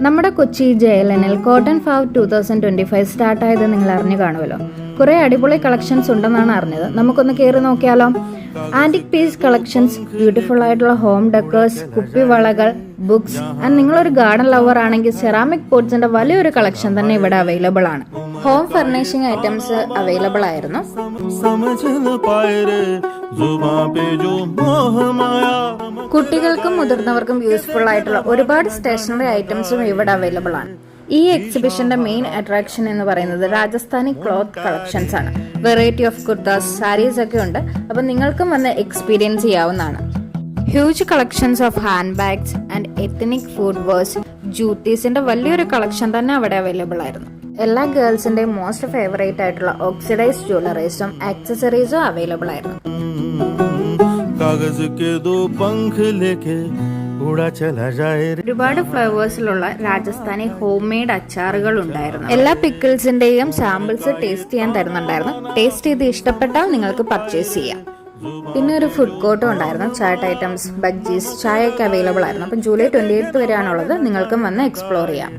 നമ്മുടെ കൊച്ചി JLNൽ കോട്ടൺ ഫാവ് 2025 സ്റ്റാർട്ടായത് നിങ്ങൾ അറിഞ്ഞു കാണുമല്ലോ. കുറെ അടിപൊളി കളക്ഷൻസ് ഉണ്ടെന്നാണ് അറിഞ്ഞത്. നമുക്കൊന്ന് കയറി നോക്കിയാലോ. ആന്റിക് പീസ് കളക്ഷൻസ്, ബ്യൂട്ടിഫുൾ ആയിട്ടുള്ള ഹോം ഡെക്കേഴ്സ്, കുപ്പിവളകൾ, ബുക്സ് ആൻഡ് നിങ്ങളൊരു ഗാർഡൻ ലവർ ആണെങ്കിൽ സെറാമിക് പോട്ട്സിന്റെ വലിയൊരു കളക്ഷൻ തന്നെ ഇവിടെ അവൈലബിൾ ആണ്. ഹോം ഫർണിഷിംഗ് ഐറ്റംസ് അവൈലബിൾ ആയിരുന്നു. കുട്ടികൾക്കും മുതിർന്നവർക്കും യൂസ്ഫുൾ ആയിട്ടുള്ള ഒരുപാട് സ്റ്റേഷനറി ഐറ്റംസും ഇവിടെ അവൈലബിൾ ആണ്. ഈ എക്സിബിഷന്റെ മെയിൻ അട്രാക്ഷൻ എന്ന് പറയുന്നത് രാജസ്ഥാനി ക്ലോത്ത് കളക്ഷൻസ് ആണ്. വെറൈറ്റി ഓഫ് കുർത്താസ്, സാരീസ് ഒക്കെ ഉണ്ട്. അപ്പൊ നിങ്ങൾക്കും വന്ന് എക്സ്പീരിയൻസ് ചെയ്യാവുന്നതാണ്. Huge collections of hand bags and ethnic footwears, ജൂത്തീസിന്റെ വലിയൊരു കളക്ഷൻ തന്നെ അവിടെ അവൈലബിൾ ആയിരുന്നു. എല്ലാ ഗേൾസിന്റെയും മോസ്റ്റ് ഫേവറേറ്റ് ആയിട്ടുള്ള ഓക്സിഡൈസ്ഡ് ജ്വല്ലറീസും ആക്സസറീസും അവൈലബിൾ ആയിരുന്നു. ഒരുപാട് ഫ്ലേവേഴ്സിലുള്ള രാജസ്ഥാനി ഹോം മെയ്ഡ് അച്ചാറുകൾ ഉണ്ടായിരുന്നു. എല്ലാ പിക്കിൾസിന്റെയും സാമ്പിൾസ് ടേസ്റ്റ് ചെയ്യാൻ തരുന്നുണ്ടായിരുന്നു. ടേസ്റ്റ് ചെയ്ത് ഇഷ്ടപ്പെട്ടാൽ നിങ്ങൾക്ക് പർച്ചേസ് ചെയ്യാം. പിന്നെ ഒരു ഫുഡ് കോർട്ടും ഉണ്ടായിരുന്നു. ചാറ്റ് ഐറ്റംസ്, ബജ്ജീസ്, ചായ ഒക്കെ അവൈലബിൾ ആയിരുന്നു. അപ്പം ജൂലൈ 28 വരെയാണുള്ളത്. നിങ്ങൾക്കും വന്ന് എക്സ്പ്ലോർ ചെയ്യാം.